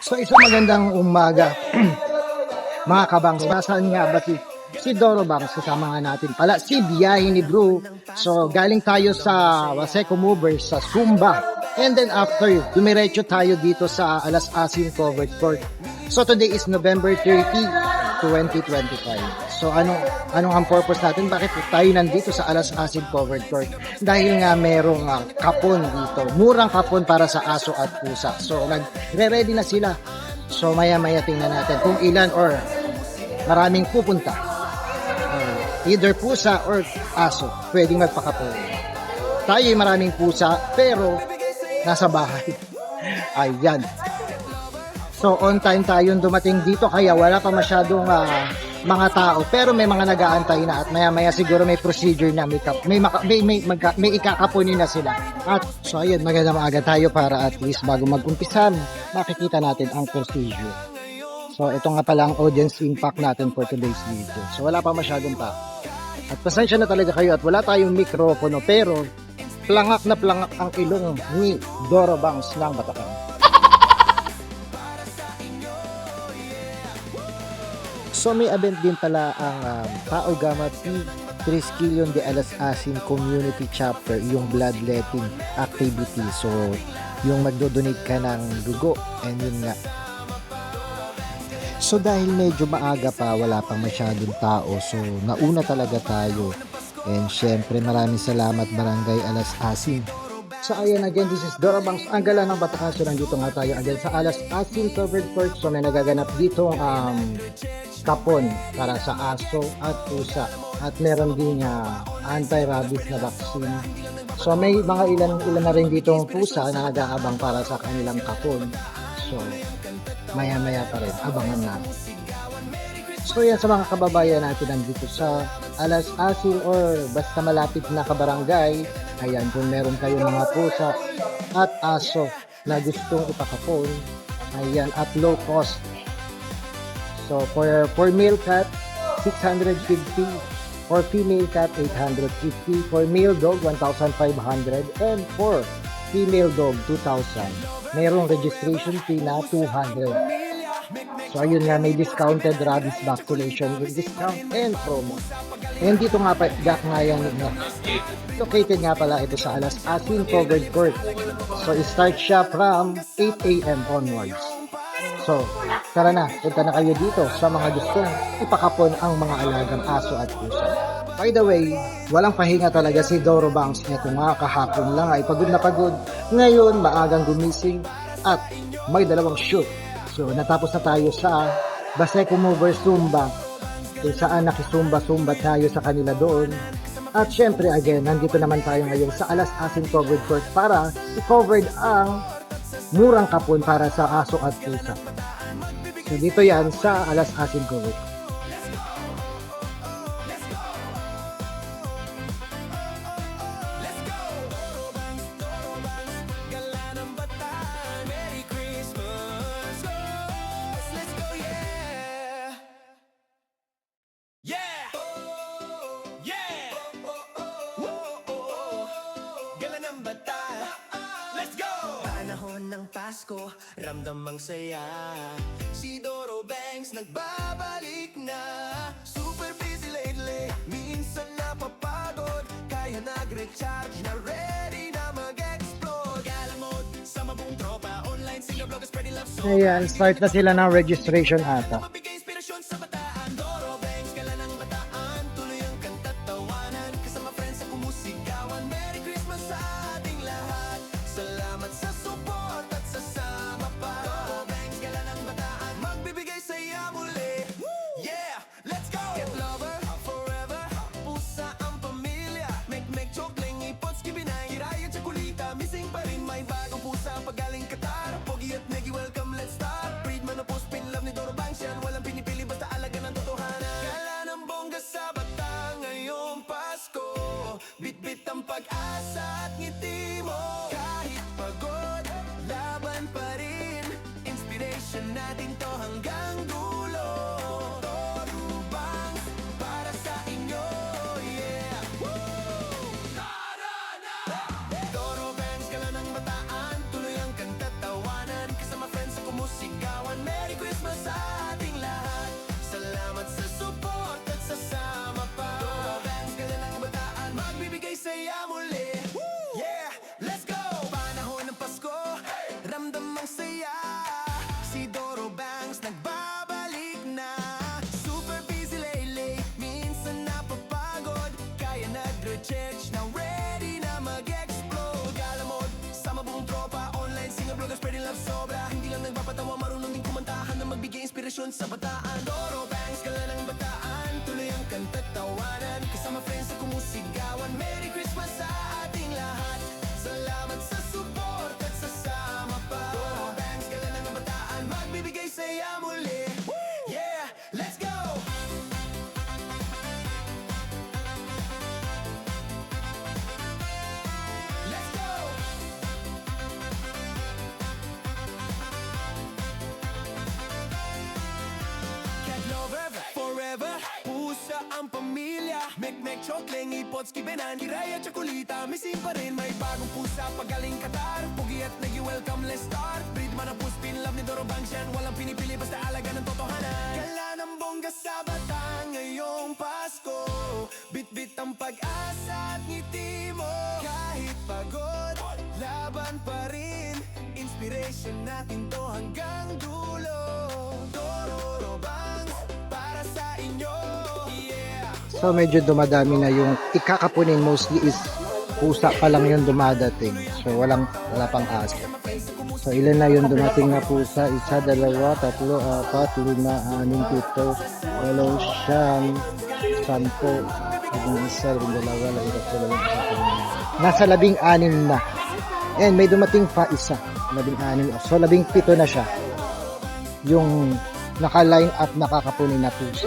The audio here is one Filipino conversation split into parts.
So isang magandang umaga mga kabangs. Nasaan nga ba si Doro Bangs? Kasama nga natin pala si Biyahe ni Bro. So galing tayo sa Waseco Movers sa Zumba. And then after, dumiretso tayo dito sa Alas Asin Covered Court. So today is November 30, 2025. So anong ang purpose natin? Bakit tayo nandito sa Alas Asin Covered Court? Dahil nga merong kapon dito. Murang kapon para sa aso at pusa. So nagre-ready na sila. So maya-maya tingnan natin kung ilan or maraming pupunta. Either pusa or aso. Pwedeng magpakapon. Tayo'y maraming pusa pero nasa bahay. Ayan. So on time tayong dumating dito kaya wala pa masyadong mga tao pero may mga nag-aantay na at maya-maya siguro may procedure na may ikakapunin na sila. At so ayun, magandang maaga tayo para at least bago mag-umpisa makikita natin ang procedure. So ito nga pala ang audience impact natin for today's video. So wala pa masyadong pa. At pasensya na talaga kayo at wala tayong mikropono pero plangak na plangak ang ilong ni Doro Bangs ng Bataan. So may event din pala ang Tao Gama P. Triskelion de Alas Asin Community Chapter, yung bloodletting activity. So yung magdodonate ka ng dugo and yun nga. So dahil medyo maaga pa, wala pang masyadong tao, so nauna talaga tayo. And syempre maraming salamat Barangay Alas Asin. So ayan again, this is Doro Bangs, ang gala ng Bataan. So nandito nga tayo again sa Alas Asin Covered Court. So may nagaganap dito kapon para sa aso at pusa. At meron din anti-rabies na vaccine. So may mga ilan na rin ditong pusa na nag-aabang para sa kanilang kapon. So maya-maya pa rin, abangan natin. So yan sa mga kababayan natin nandito sa Alas Asin or basta malapit na kabarangay. Ayan, kung meron kayong mga pusa at aso na gustong ipakapon, ayan, at low cost. So for male cat, 650. For female cat, 850. For male dog, 1,500. And for female dog, 2,000. Mayroong registration fee na 200. So ayun nga, may discounted rabies vaccination with discount and promo. And dito nga yan located nga pala ito sa Alas Asin Covered Court. So start siya from 8 AM onwards. So tara na, punta na kayo dito sa mga gustong ipakapon ang mga alagang aso at pusa. By the way, walang pahinga talaga si Doro Bangs nito mga kahapon lang ay pagod na pagod. Ngayon, maagang gumising at may dalawang shoot. So natapos na tayo sa Waseco Movers Zumba kung saan nakisumba-sumba tayo sa kanila doon. At syempre again, nandito naman tayo ngayon sa Alas Asin Covered Court para i-covered ang murang kapon para sa aso at pusa. So dito yan sa Alas Asin Covered Court. Pasko, ramdam ang saya. Si Doro Bangs nagbabalik na. Super busy lately, minsan napapagod. Kaya nag-recharge na ready na mag-explode. Gala mode, sama buong tropa. Online singer bloggers, spreading love song. Ayan, start na sila ng registration ata. Mabigay inspirasyon sa bataan. Doro Bangs, gala ng bataan. Tuloy ang kanta't tawanan. Kasama friends sa kumusigawan. Merry Christmas sa ating lahat. Salamat sa support at sasama pa. Doro Bangs, gala ng bataan. Magbibigay saya muli. Yeah, let's go! Get lover, forever. Pusa ang pamilya. Mek-mek, chokling, ipots, kibinay. Hiraya, tsakulita. Missing pa rin may bagong pusa. Pagaling Qatar. Pogi at negi, welcome, let's start. Breed, manopos, pin love ni Doro Bangs yan. Walang pinipili, basta alaga ng totohanan. Gala ng bongga sa bata ngayong Pasko. Bit-bit ang pag-asa at ngiti mo. Kahit pagod, laban pa rin. Inspiration natin to hanggang dulo. Doro Bangs, para sa inyo, yeah. Tara na! Doro Bangs, gala ng bataan. Tuloy ang kanta't tawanan. Kasama friends sa kumusigaw. saya. Si Doro Banks nagbabalik na. Super busy lately, minsan napapagod. Kaya nagre-church na ready na mag-explode. Gala mode, sama buong tropa. Online singer, vlogger, spreading love sobra. Hindi lang nagpapatawa, marunong din kumantahan na magbigay inspirasyon sa bataan. Doro Banks, gala ng bataan. Tuloy ang kanta't tawanan. Kasama friends sa kumusigawan. Merry Christmas sa ating lahat. Salamat sa support at sasama pa. Doro Banks, gala ng bataan. Magbibigay saya muli. Yeah, let's go! Let's go! Cat lover, forever. Pusa ang pamilya. Mek-mek, chokleng, ipotski, benan, kiraya, tsakulita. Missing pa rin, may bagong pusa pagaling Qatar. Pugi at nagi-welcome, let's start. Breed man ang puspin, love ni Doro Banks yan. Walang pinipili, basta alaga ng totohanan. Gala ng bongga sa bata ngayong Pasko. Bit-bit ang pag-asa at ngiti mo. Kahit pagod, laban pa rin. Inspiration natin to hanggang dulo. Doro Banks, para sa inyo. Yeah. So medyo dumadami na yung ikakapunin, mostly is pusa pa lang yung dumadating. So wala pang aso. So ilan na yung dumating na pusa? Isa, dalawa, tatlo, apat, lima, anim, pito, walo, siyam, sampo, isa, dalawa, labing tatlo, labing isa. Nasa 16 na. And may dumating pa isa. 16. So 17 na siya. Yung naka-line up nakakapunin na pusa.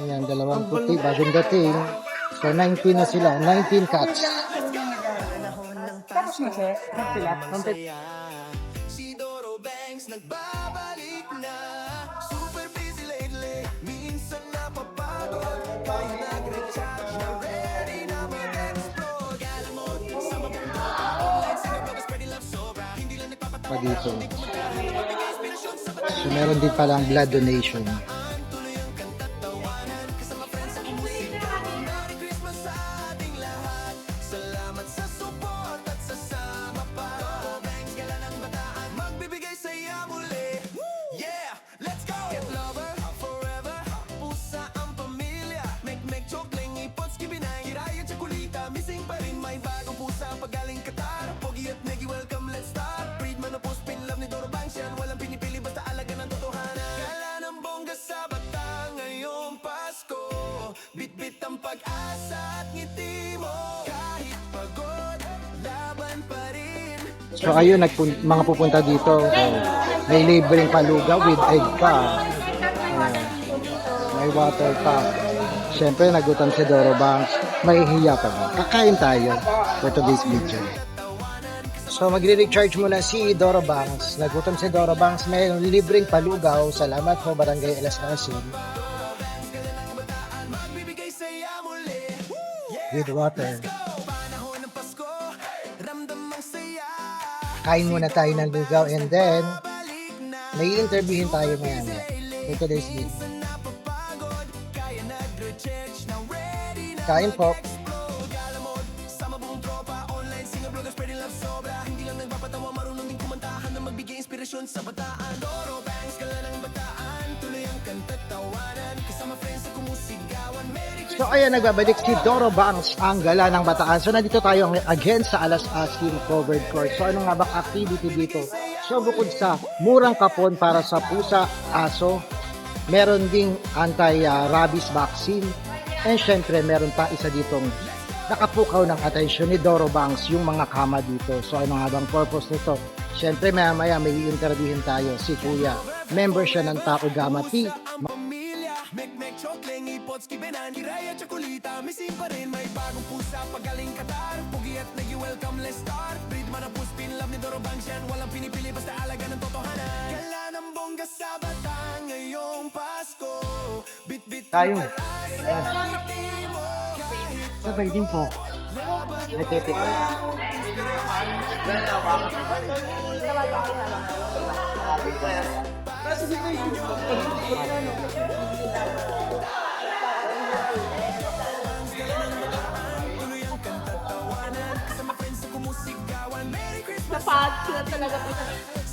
Ayan, dalawang puti, bagong dating. So 19 na sila. 19 cats. Si Doro Banks nagbabalik na. Super busy lately, minsan napapagod. Kaya nagre-charge na ready na mag-explode. Gala mode, sama buong tropa. Online singer, vlogger, spreading love sobra. Hindi lang nagpapatawa, Pa dito. hindi kumakain. Magbigay inspirasyon sa bataan. So meron din palang blood donation. Tuloy ang kanta't tawanan. Kasama friends sa kumusigawan. Merry Christmas sa ating lahat. Salamat sa support at sasama pa. Doro Banks, gala ng bataan. Magbibigay saya muli. Yeah, let's go! Cat lover, forever. Pusa ang pamilya. Mek-mek, chokleng, ipotski, binay. Kiraya, tsakulita. Missing pa rin, may bagong pusa pagaling Qatar. Pogi at negi, welcome, let's start. Breed man o puspin, love ni Doro Banks yan. Walang pinipili, basta alaga ng totohanan. Gala ng bongga sa bata ngayong Pasko. Bit-bit ang pag-asa at ngiti mo. Kahit pagod, laban pa rin. So ayun, mga pupunta dito. May libreng paluga with egg pa. May water pa. Siyempre, nagutom si Doro Banks. Mahihiya pa ba? Kakain tayo for today's video. So magre-recharge muna si Doro Banks. Nagutom si Doro Banks. May libreng palugaw. Salamat po, Barangay Alas Asin. Magbibigay saya muli. With water. Panahon ng Pasko, ramdam ang saya. Kain muna tayo ng lugaw and then Balik na may interviewin tayo maya for today's video. napapagod. Kaya nagre-church na ready na Kain po. explode. Gala mode, sama buong tropa. Online singer, vlogger, spreading love sobra. Hindi lang nagpapatawa, marunong din kumantahan na magbigay inspirasyon sa bataan. Doro Banks, gala ng bataan. Tuloy ang kanta't tawanan. Kasama friends sa kumusigawan. Merry Christmas. So ayan, nagbabalik si Doro Banks, ang gala ng Bataan. So nandito tayo again sa Alas Asin Covered Court. So ano nga bang activity dito? So bukod sa murang kapon para sa pusa, aso, meron ding anti-rabies vaccine. And syempre meron pa isa ditong nakapukaw ng atensyon ni Doro Banks, yung mga kama dito. So ano nga bang purpose nito? Syempre maya-maya may interviewin tayo si Kuya. Member siya ng Taco Gama Tea. Ang pamilya, mek-mek, chokleng, ipotski, benan, kiraya, tsakulita. Missing pa rin, may bagong pusa pagaling Qatar. Pugi at nagi-welcome, let's start. Breed man ang puspin, love ni Doro Banks yan. Walang pinipili, basta alaga ng totohanan. Gala ng bongga sa bata ngayong Pasko. Bit-bit Tayo. kahit Sabay din po. Nagtitik. sa fans sila talaga po sa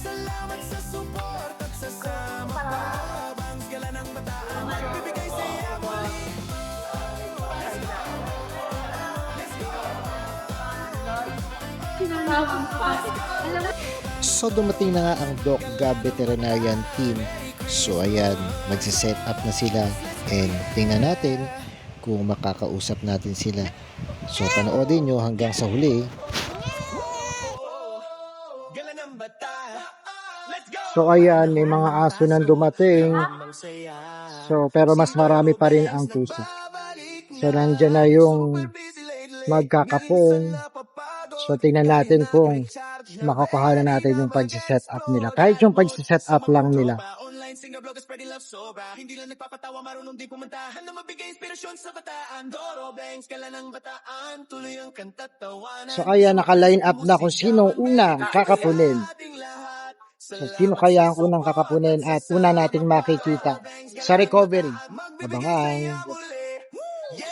Salamat sa support at sa sama pa. Bangs gala ng bataan, magbibigay saya muli. sinamahang fans. Alam mo, So dumating na nga ang DocGab Veterinarian Team. So ayan, magsiset up na sila and tingnan natin kung makakausap natin sila. So panoodin nyo hanggang sa huli. Gala ng bata. Let's go! So ayan, may mga aso nang dumating. Mang saya. So pero mas marami pa rin ang pusa. So nandyan na yung magkakapong. So tingnan natin kung makukuha na natin yung pag-set up nila. Kahit yung pag-set up lang nila. Online singer blogger spreading love sobra. Hindi lang nagpapatawa, marunong din pumuntahan na mabigay inspirasyon sa bataan. Doro Bangs, kala ng bataan, tuloy ang kanta't tawanan. So ayan, naka-line up na kung sino unang kakapunin. Ating lahat. So sino kaya ang unang kakapunin at una nating makikita sa recovery. Abangan.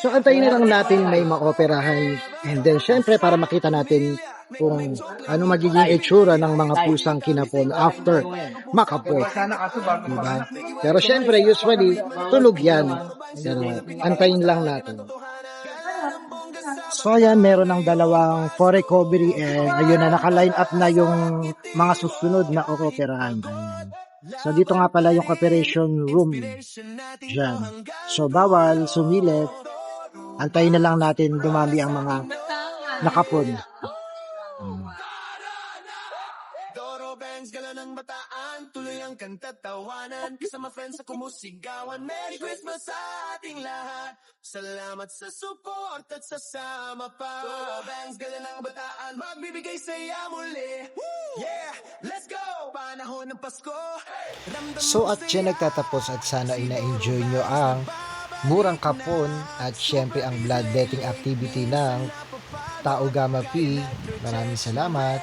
So antayin na lang natin may maoperahan. And then syempre para makita natin kung ano magiging itsura ng mga pusang kinapon after makapot. Diba? Pero syempre usually tulog yan. Pero antayin lang natin. So ayan, meron ng dalawang for recovery and ayun na naka-line up na yung mga susunod na ooperahan. Ayan. So dito nga pala yung operation room. Diyan. So bawal sumilip. Antayin na lang natin dumami ang mga nakapon. Doro Bangs, gala ng bataan, tuloy ang kanta't tawanan. Kasama friends sa kumusigawan. Merry Christmas sa ating lahat. Salamat sa support at sa sama pa. Doro Bangs, gala ng bataan, magbibigay saya muli. Yeah, let's go! Panahon ng Pasko. Ramdam So at siya nagtatapos at sana ay na-enjoy nyo ang murang kapon at syempre ang bloodletting activity ng Tao Gamma P. Maraming salamat.